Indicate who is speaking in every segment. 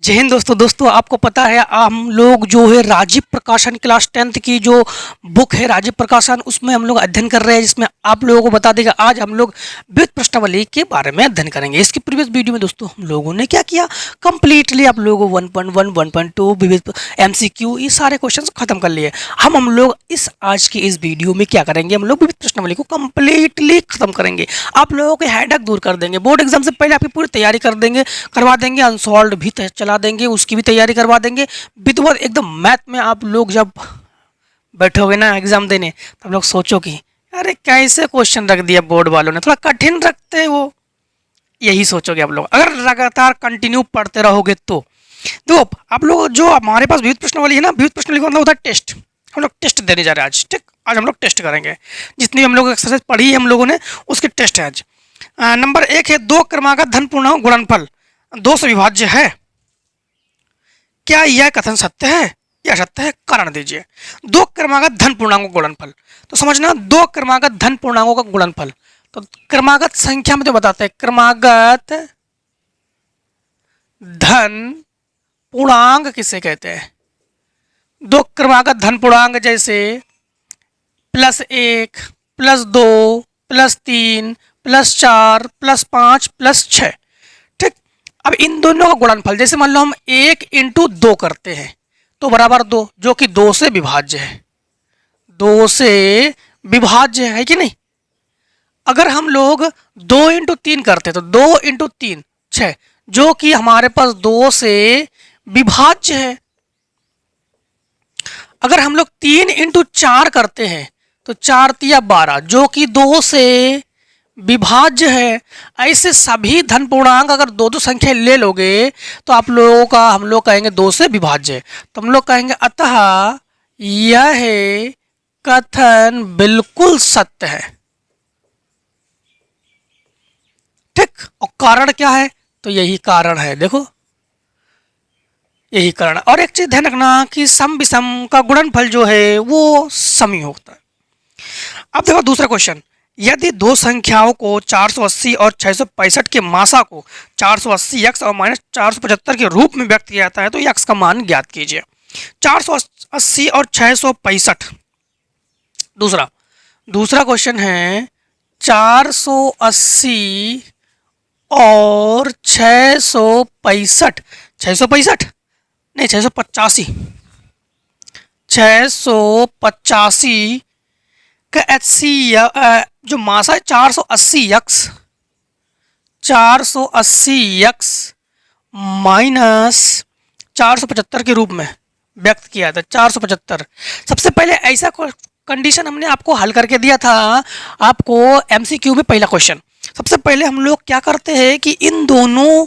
Speaker 1: जय हिंद दोस्तों आपको पता है हम लोग जो है राजीव प्रकाशन क्लास 10th की जो बुक है राजीव प्रकाशन उसमें हम लोग अध्ययन कर रहे हैं, जिसमें आप लोगों को बता देगा आज हम लोग विविध प्रश्नावली के बारे में अध्ययन करेंगे। इसकी प्रीवियस वीडियो में दोस्तों हम लोगों ने क्या किया, कंप्लीटली आप लोगों को 1.1 1.2 विविध MCQ ये सारे क्वेश्चन खत्म कर लिए। हम लोग इस आज की इस वीडियो में क्या करेंगे, हम लोग विविध प्रश्नावली को कंप्लीटली खत्म करेंगे, आप लोगों के हेडेक दूर कर देंगे, बोर्ड एग्जाम से पहले आपकी पूरी तैयारी करवा देंगे, अनसॉल्व भी चला देंगे, उसकी भी तैयारी करवा देंगे। विद्वत एकदम मैथ में आप लोग जब बैठोगे ना एग्जाम देने तो आप लोग सोचो कि अरे कैसे क्वेश्चन रख दिया बोर्ड वालों ने, थोड़ा कठिन रखते हैं वो, यही सोचोगे आप लोग अगर लगातार कंटिन्यू पढ़ते रहोगे तो। देखो आप लोग जो हमारे पास विविध प्रश्नावली है ना, विविध प्रश्नावली का मतलब होता है टेस्ट। हम लोग टेस्ट देने जा रहे हैं आज, ठीक। आज हम लोग टेस्ट करेंगे, जितनी हम लोग एक्सरसाइज पढ़ी है हम लोगों ने उसके टेस्ट है आज। नंबर 1 है, दो क्रमागत धन पूर्णांक गुणनफल 2 से विभाज्य है, क्या यह कथन सत्य है या असत्य है, कारण दीजिए। दो क्रमागत धन पूर्णांकों का गुणनफल, तो समझना दो क्रमागत धन पूर्णांकों का गुणनफल, तो क्रमागत संख्या में जो बताते हैं क्रमागत धन पूर्णांक किसे कहते हैं। दो क्रमागत धन पूर्णांक जैसे +1 +2 +3 +4 +5 +6, ठीक। अब इन दोनों का गुणनफल जैसे मान लो हम 1 × 2 करते हैं तो बराबर 2, जो कि 2 से विभाज्य है, 2 से विभाज्य है कि नहीं। अगर हम लोग 2 × 3 करते तो 2 × 3 6, जो कि हमारे पास 2 से विभाज्य है। अगर हम लोग 3 × 4 करते हैं तो 4 × 12, जो कि 2 से विभाज्य है। ऐसे सभी धन पूर्णांक अगर दो दो संख्या ले लोगे तो आप लोगों का हम लोग कहेंगे 2 से विभाज्य है, तो हम लोग कहेंगे अतः यह कथन बिल्कुल सत्य है, ठीक। और कारण क्या है, तो यही कारण है, देखो यही कारण। और एक चीज ध्यान रखना कि सम विषम का गुणनफल जो है वो सम ही होता है। अब देखो दूसरा क्वेश्चन, यदि दो संख्याओं को 480 और 665 के मासा को 480x और -475 के रूप में व्यक्त किया जाता है तो x का मान ज्ञात कीजिए। 480 और 665, दूसरा क्वेश्चन है 480 और 665 नहीं 685 का HC जो मासा है 480x -475 के रूप में व्यक्त किया था। 475 सबसे पहले ऐसा कंडीशन हमने आपको हल करके दिया था, आपको MCQ में पहला क्वेश्चन। सबसे पहले हम लोग क्या करते हैं कि इन दोनों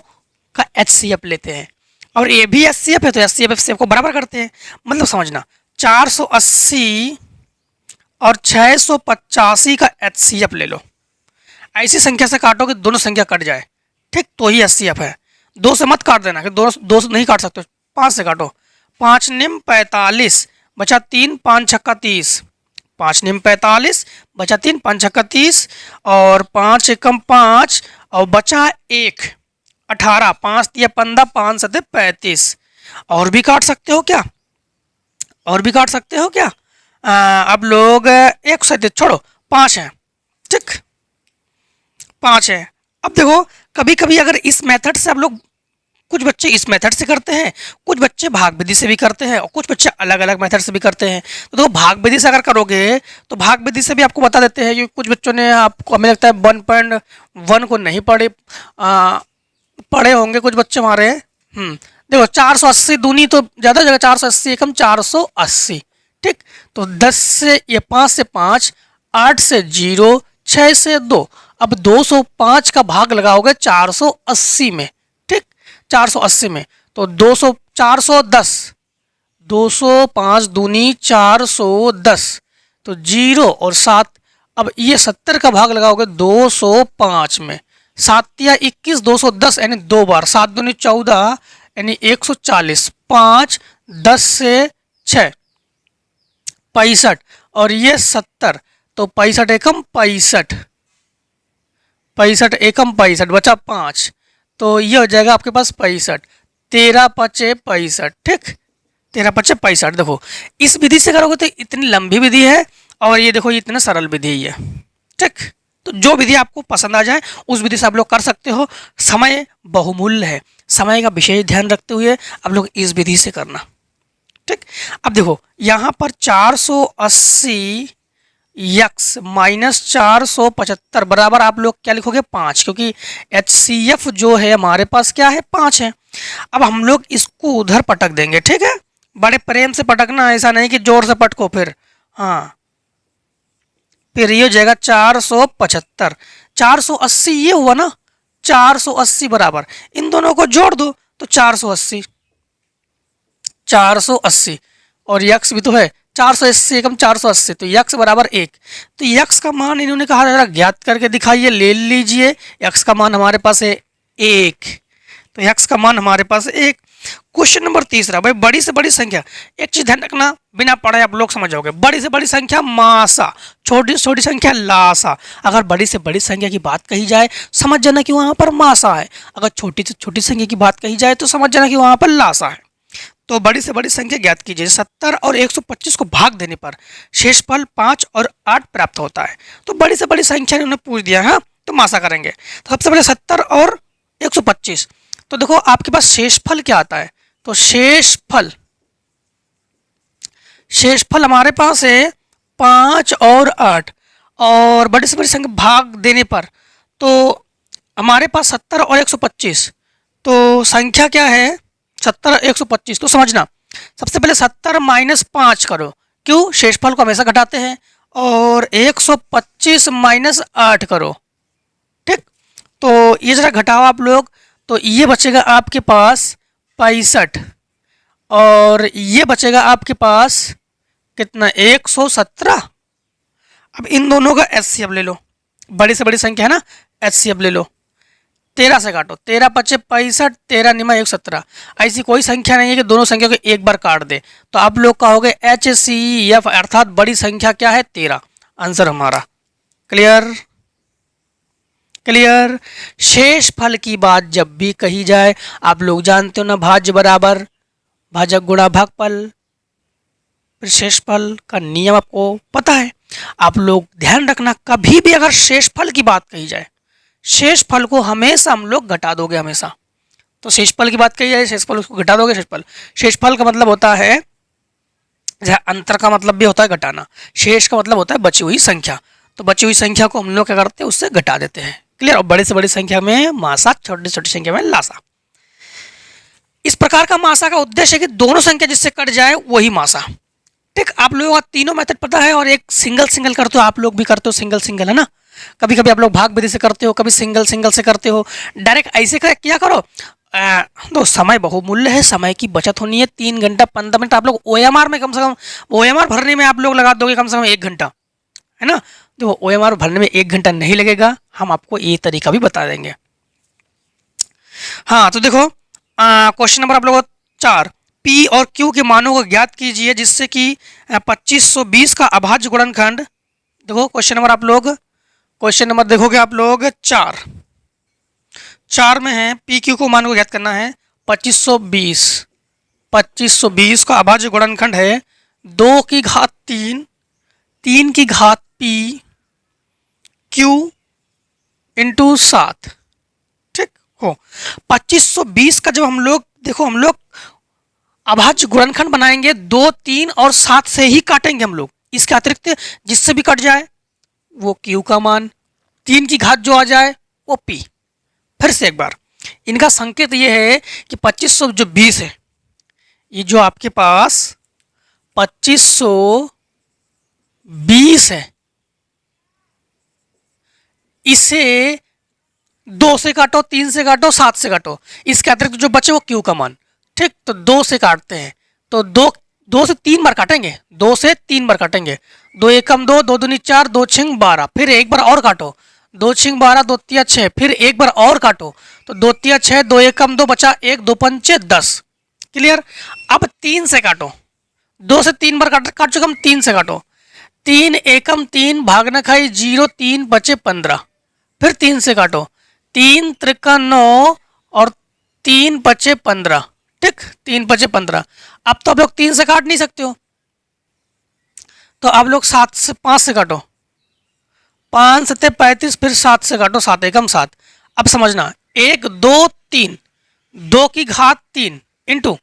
Speaker 1: का HCF लेते हैं, और ये भी HCF है तो HCF को बराबर करते हैं। मतलब समझना 480 और 685 का HCF ले लो, ऐसी संख्या से काटो कि दोनों संख्या कट जाए, ठीक, तो ही HCF है। 2 से मत काट देना कि दो से नहीं काट सकते, 5 से काटो। 5 निम 45 बचा 3 5 छक्का 30, 5 निम 45 बचा 3 5 छक्का 30 और 5 एकम 5 और बचा 1 18, 5 × 15 5 × 7 35। और भी काट सकते हो क्या, अब लोग 1 से छोड़ो 5 है, ठीक 5 है। अब देखो कभी कभी अगर इस मेथड से आप लोग, कुछ बच्चे इस मेथड से करते हैं, कुछ बच्चे भाग विधि से भी करते हैं और कुछ बच्चे अलग अलग मेथड से भी करते हैं। तो देखो भाग विधि से अगर करोगे तो भाग विधि से भी आपको बता देते हैं कि कुछ बच्चों ने, आपको हमें लगता है 1.1 को नहीं पढ़े होंगे कुछ बच्चे हमारे। देखो 480 दूनी तो ज़्यादा जगह 480 एकम 480, ठीक। तो 10 से ये 5 से 5, 8 से 0, 6 से 2। अब 205 का भाग लगाओगे 480 में, ठीक, 480 में तो 410, 205 दूनी 410 तो 0 और 7। अब ये 70 का भाग लगाओगे 205 में, 7 × 21 210 यानी 2 बार, 7 दूनी 14 यानी 140, 5 10 से 6 65 और ये 70, तो 65 एकम 65 65 एकम 65 बचा 5, तो ये हो जाएगा आपके पास 65। 13 पचे 65, ठीक, 13 पचे 65। देखो इस विधि से करोगे तो इतनी लंबी विधि है और ये देखो ये इतना सरल विधि है, ठीक। तो जो विधि आपको पसंद आ जाए उस विधि से आप लोग कर सकते हो। समय बहुमूल्य है, समय का विशेष ध्यान रखते हुए आप लोग इस विधि से करना, ठीक। अब देखो यहाँ पर 480 यक्स माइनस 475 बराबर आप लोग क्या लिखोगे 5, क्योंकि HCF जो है हमारे पास क्या है 5 है। अब हम लोग इसको उधर पटक देंगे, ठीक है, बड़े प्रेम से पटकना, ऐसा नहीं कि जोर से पटको फिर, हाँ, फिर ये हो जाएगा 475, 480 ये हुआ ना, 480 बराबर इन दोनों को जोड़ दो तो 480, 480 और यक्स भी तो है, 480 एकम 480, तो यक्स बराबर 1। तो यक्स का मान इन्होंने कहा जरा ज्ञात करके दिखाइए, ले लीजिए। यक्स का मान हमारे पास है 1, तो यक्स का मान हमारे पास 1। क्वेश्चन नंबर तीसरा, भाई बड़ी से बड़ी संख्या, एक चीज ध्यान रखना, बिना पढ़े आप लोग समझ जाओगे, बड़ी से बड़ी संख्या मासा, छोटी से छोटी संख्या लासा। अगर बड़ी से बड़ी संख्या की बात कही जाए समझ जाना कि वहां पर मासा है, अगर छोटी से छोटी संख्या की बात कही जाए तो समझ जाना कि वहां पर लासा है। तो बड़ी से बड़ी संख्या ज्ञात कीजिए। 70 और 125 को भाग देने पर शेषफल 5 और 8 प्राप्त होता है। तो बड़ी से बड़ी संख्या ने उन्हें पूछ दिया है, तो मासा करेंगे। तो सबसे पहले 70 और 125, तो देखो आपके पास शेषफल क्या आता है, तो शेषफल हमारे पास है 5 और 8, और बड़ी से बड़ी संख्या भाग देने पर तो हमारे पास 70 और 125, तो संख्या क्या है 70 और 125। तो समझना सबसे पहले 70 माइनस 5 करो, क्यों, शेषफल को हमेशा घटाते हैं, और 125 माइनस 8 करो, ठीक। तो ये जरा घटाओ आप लोग, तो ये बचेगा आपके पास 65, और ये बचेगा आपके पास कितना 117। अब इन दोनों का HCF ले लो, बड़ी से बड़ी संख्या है ना, HCF ले लो। 13 से काटो, 13 पचे 65, 13 निमा 117। ऐसी कोई संख्या नहीं है कि दोनों संख्या को एक बार काट दे, तो आप लोग कहोगे HCF अर्थात बड़ी संख्या क्या है 13, आंसर हमारा। Clear, clear. शेष फल की बात जब भी कही जाए आप लोग जानते हो ना, भाज्य बराबर भाजक गुणा भागफल, शेषफल का नियम आपको पता है। आप लोग ध्यान रखना, कभी भी अगर शेषफल की बात कही जाए, शेषफल को हमेशा हम लोग घटा दोगे हमेशा। तो शेषफल की बात कही जाए, शेषफल उसको घटा दोगे। शेषफल का मतलब होता है, जहाँ अंतर का मतलब भी होता है घटाना, शेष का मतलब होता है बची हुई संख्या। तो बची हुई संख्या को हम लोग क्या करते हैं, उससे घटा देते हैं। क्लियर। और बड़ी से बड़ी संख्या में मासा, छोटी से छोटी संख्या में लासा। इस प्रकार का मासा का उद्देश्य है कि दोनों संख्या जिससे कट जाए वही मासा। ठीक, आप लोगों का तीनों मेथड पता है, और एक सिंगल सिंगल करते हो, आप लोग भी करते हो सिंगल सिंगल, है ना। कभी कभी आप लोग भाग विधि से करते हो, कभी सिंगल सिंगल से करते हो। डायरेक्ट ऐसे किया करो। तो समय बहुमूल्य है, समय की बचत होनी है। 3 घंटा 15 मिनट आप लोग OMR में कम से कम, OMR भरने में आप लोग लगा दोगे कम से कम 1 घंटा, है ना। देखो OMR भरने में 1 घंटा नहीं लगेगा, हम आपको ये तरीका भी बता देंगे। हाँ, तो देखो क्वेश्चन नंबर आप लोगों 4, P और Q के मानों को ज्ञात कीजिए जिससे कि 2520 का अभाज्य गुणनखंड। देखो क्वेश्चन नंबर देखोगे आप लोग 4 में है, P Q को मान को ज्ञात करना है। 2520 का अभाज्य गुणनखंड है 2 की घात 3, 3 की घात P Q इंटू 7। ठीक हो, 2520 का जब हम लोग अभाज्य गुणनखंड बनाएंगे 2, 3 और 7 से ही काटेंगे हम लोग। इसके अतिरिक्त जिससे भी कट जाए वो Q का मान, 3 की घात जो आ जाए वो P। फिर से एक बार, इनका संकेत ये है कि 2520 है, ये जो आपके पास 2520 है, इसे 2 से काटो, 3 से काटो, 7 से काटो, इसके अतिरिक्त जो बचे वो Q का मान। ठीक, तो 2 से काटते हैं, तो 2 से 3 बार काटेंगे, 2 से 3 बार काटेंगे। 2 एकम 2, 2 दूनी 4, 2 छिंग 12, फिर एक बार और काटो, 2 छिंग 12, 2 तिया 6, फिर एक बार और काटो, तो 2 तिया 6, 2 एकम 2 बचा 1, 2 पंचे 10। क्लियर। अब 3 से काटो, 2 से 3 बार काट चुके हम, 3 से काटो, 3 एकम 3 भागना खाई 0, 3 बचे 15, फिर 3 से काटो, 3 त्रिका 9 और 3 बचे 15। ठीक, 3×5 = 15। अब तो आप लोग 3 से काट नहीं सकते हो, तो आप लोग 5 से काटो, 5×7 = 35, फिर 7 से काटो, 7×1 = 7। अब समझना, 1 2 3, 2 की घात 3 इंटू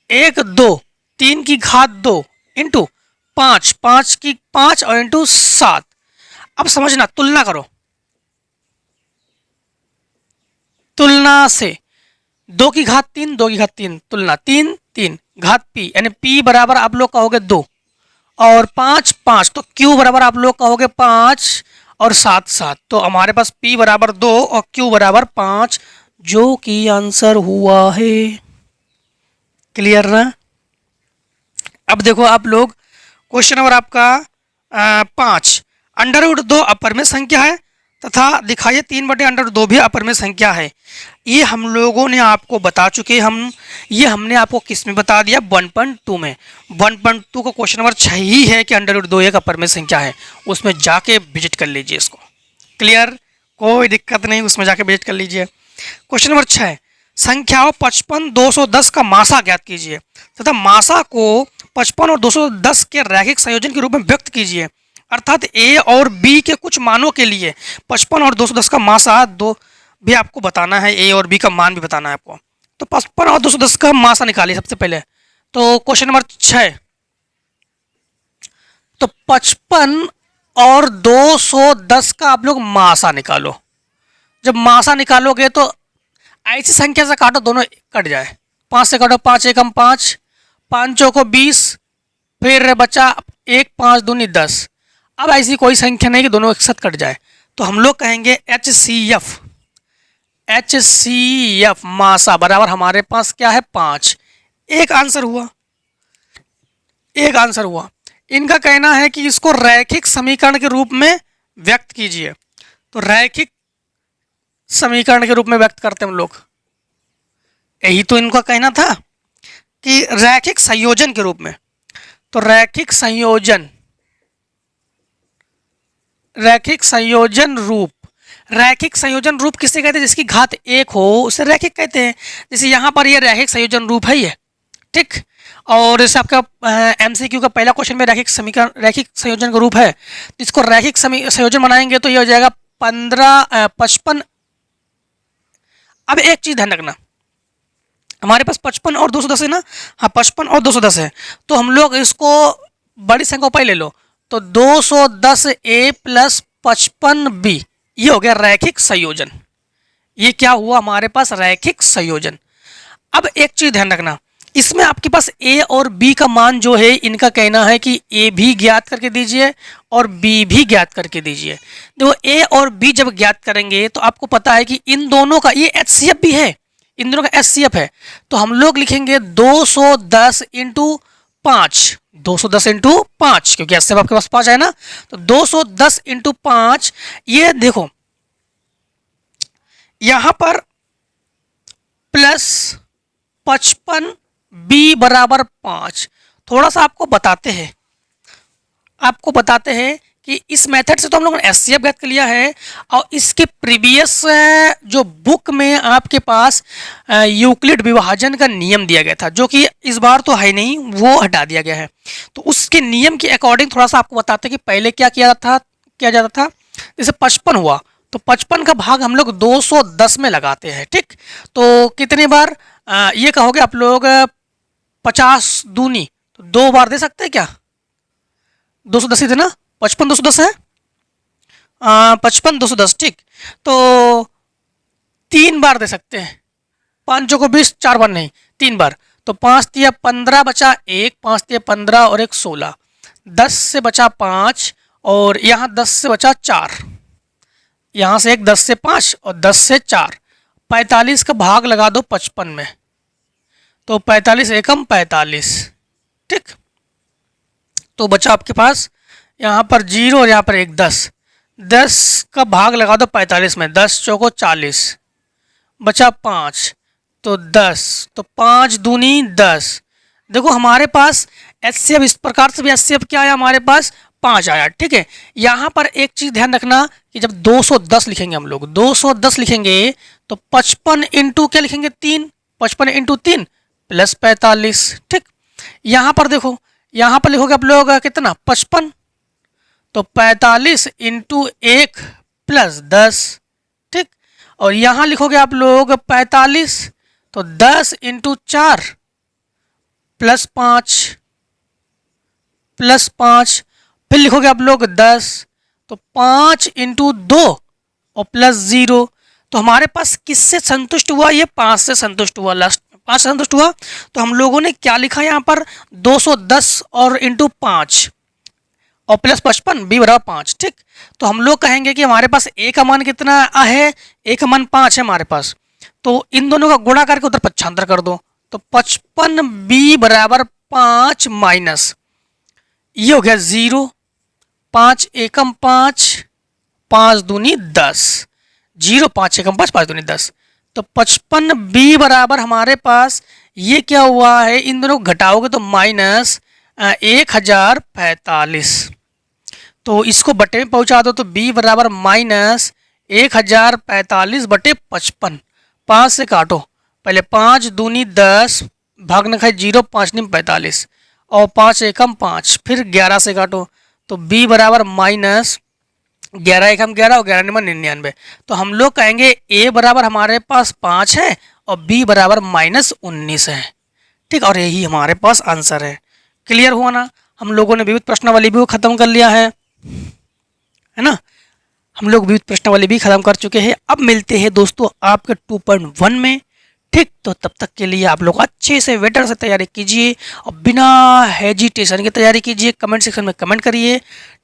Speaker 1: 1 2, 3 की घात 2 इंटू 5, 5 की 5 और इंटू 7। अब समझना, तुलना करो, तुलना से 2 की घात 3, 2 की घात 3, तुलना 3 3 घात p, यानी p बराबर आप लोग कहोगे 2 और 5 5, तो q बराबर आप लोग कहोगे 5 और 7 7, तो हमारे पास p बराबर 2 और q बराबर 5, जो कि आंसर हुआ है। क्लियर ना? अब देखो आप लोग, क्वेश्चन नंबर आपका 5, √2 अपर में संख्या है तथा दिखाइए 3/√2 भी अपर में संख्या है। ये हम लोगों ने आपको बता चुके, ये हमने आपको किस में बता दिया, 1.2 में। 1.2 का क्वेश्चन नंबर 6 ही है कि √2 एक अपर में संख्या है, उसमें जाके विजिट कर लीजिए इसको। क्लियर, कोई दिक्कत नहीं, उसमें जाके विजिट कर लीजिए। क्वेश्चन नंबर 6, संख्याओं 55 210 का मासा ज्ञात कीजिए तथा मासा को 55 और 210 के रैखिक संयोजन के रूप में व्यक्त कीजिए। अर्थात ए और बी के कुछ मानों के लिए 55 और 210 का मासा दो भी आपको बताना है, ए और बी का मान भी बताना है आपको। तो 55 और 210 का मासा निकालिए सबसे पहले। तो क्वेश्चन नंबर 6, तो 55 और 210 का आप लोग मासा निकालो। जब मासा निकालोगे तो ऐसी संख्या से काटो दोनों कट जाए, 5 से काटो, 5×1 = 5, 5×4 = 20, फिर बचा 1, 5 दूनी 10। अब ऐसी कोई संख्या नहीं कि दोनों एक साथ कट जाए, तो हम लोग कहेंगे HCF मासा बराबर हमारे पास क्या है, 5। एक आंसर हुआ, एक आंसर हुआ। इनका कहना है कि इसको रैखिक समीकरण के रूप में व्यक्त कीजिए, तो रैखिक समीकरण के रूप में व्यक्त करते हम लोग, यही तो इनका कहना था कि रैखिक संयोजन के रूप में। तो रैखिक संयोजन रूप किसे कहते हैं, जिसकी घात 1 हो उसे रैखिक कहते हैं। जैसे यहाँ पर ये रैखिक संयोजन रूप है ये, ठीक। और जैसे आपका MCQ का पहला क्वेश्चन में रैखिक संयोजन का रूप है, तो इसको रैखिक संयोजन बनाएंगे तो ये हो जाएगा 55। अब एक चीज ध्यान रखना, हमारे पास 55 और 210 है ना, हाँ 55 और 210 है, तो हम लोग इसको बड़ी संख्या पर ले लो, तो 210A + 55B, ये हो गया रैखिक संयोजन। ये क्या हुआ हमारे पास, रैखिक संयोजन। अब एक चीज ध्यान रखना, इसमें आपके पास A और B का मान जो है, इनका कहना है कि A भी ज्ञात करके दीजिए और B भी ज्ञात करके दीजिए। देखो A और B जब ज्ञात करेंगे तो आपको पता है कि इन दोनों का ये HCF भी है, इन दोनों का HCF है, तो हम लोग लिखेंगे 210 × 5, 210 × 5, क्योंकि HCF आपके पास 5 है ना, तो 210 × 5। ये देखो यहां पर +55B = 5। थोड़ा सा आपको बताते हैं कि इस मेथड से तो हम लोगों ने HCF ज्ञात कर लिया है, और इसके प्रीवियस जो बुक में आपके पास यूक्लिड विभाजन का नियम दिया गया था, जो कि इस बार तो है नहीं, वो हटा दिया गया है। तो उसके नियम के अकॉर्डिंग थोड़ा सा आपको बताते हैं कि पहले क्या किया जाता था। जैसे 55 हुआ तो 55 का भाग हम लोग 210 में लगाते हैं, ठीक। तो कितने बार ये कहोगे आप लोग, 50 दूनी, तो 2 बार दे सकते हैं क्या, 210 ही थे ना, 55 210 है, 55 210, ठीक। तो 3 बार दे सकते हैं, 5 को 20, 4 बार नहीं, 3 बार। तो 5 × 15 बचा 1, 5 × 15 और 1 16, 10 से बचा 5 और यहाँ 10 से बचा 4, यहाँ से 1, 10 से 5 और 10 से 4, 45 का भाग लगा दो 55 में, तो 45 एकम 45, ठीक। तो बचा आपके पास यहाँ पर 0 और यहाँ पर 1, 10 का भाग लगा दो 45 में, 10 चौको 40, बचा 5, तो 10, तो 5 दूनी 10। देखो हमारे पास HCF इस प्रकार से भी HCF क्या आया, हमारे पास 5 आया, ठीक है। यहाँ पर एक चीज ध्यान रखना कि जब 210 लिखेंगे हम लोग, 210 लिखेंगे तो 55 × क्या लिखेंगे, 3, 55 × 3, प्लस 45। ठीक, यहाँ पर देखो, यहाँ पर लिखोगे आप लोग कितना 55, तो 45 इंटू 1 प्लस 10। ठीक, और यहाँ लिखोगे आप लोग 45, तो 10 इंटू 4 प्लस 5, फिर लिखोगे आप लोग 10, तो 5 इंटू 2 और प्लस 0। तो हमारे पास किससे संतुष्ट हुआ? ये 5 से संतुष्ट हुआ, लास्ट 5 से संतुष्ट हुआ। तो हम लोगों ने क्या लिखा यहाँ पर 210 और इंटू 5 और प्लस 55 b बराबर 5। ठीक, तो हम लोग कहेंगे कि हमारे पास a का मान कितना है? a का मान 5 है हमारे पास, तो इन दोनों का गुणा करके उधर पक्षांतर कर दो, तो 55b बराबर 5 माइनस ये हो गया 0, 5 एकम 5, 5 दूनी 10, 0 5 एकम 5, 5 दूनी 10, तो 55b बराबर हमारे पास ये क्या हुआ है? इन दोनों को घटाओगे तो माइनस 1045, तो इसको बटे में पहुंचा दो, तो b बराबर माइनस 1045 बटे 55। 5 से काटो, पहले 5 दूनी 10, भाग न खाए 0, 5 नी 45 और 5 एकम 5, फिर 11 से काटो, तो b बराबर माइनस 11 एकम 11 और 11 नंबर 99। तो हम लोग कहेंगे a बराबर हमारे पास 5 है और b बराबर माइनस 19 है। ठीक, और यही हमारे पास आंसर है। क्लियर हुआ ना? हम लोगों ने विविध प्रश्नावली भी खत्म कर लिया है ना? हम लोग विविध प्रश्नावली भी खत्म कर चुके हैं। अब मिलते हैं दोस्तों आपके 2.1 में। ठीक, तो तब तक के लिए आप लोग अच्छे से वेटर से तैयारी कीजिए और बिना हेजिटेशन की तैयारी कीजिए। कमेंट सेक्शन में कमेंट करिए,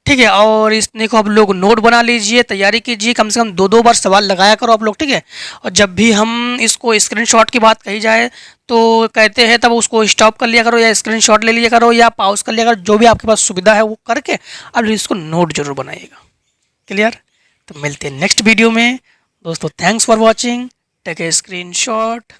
Speaker 1: ठीक है, और इसने को आप लोग नोट बना लीजिए, तैयारी कीजिए, कम से कम 2-2 बार सवाल लगाया करो आप लोग। ठीक है, और जब भी हम इसको स्क्रीनशॉट की बात कही जाए तो कहते हैं तब उसको स्टॉप कर लिया करो या स्क्रीनशॉट ले लिया करो या पॉज कर लिया करो, जो भी आपके पास सुविधा है वो करके अब इसको नोट जरूर बनाइएगा। क्लियर? तो मिलते हैं नेक्स्ट वीडियो में दोस्तों। Thanks for watching, take a screenshot.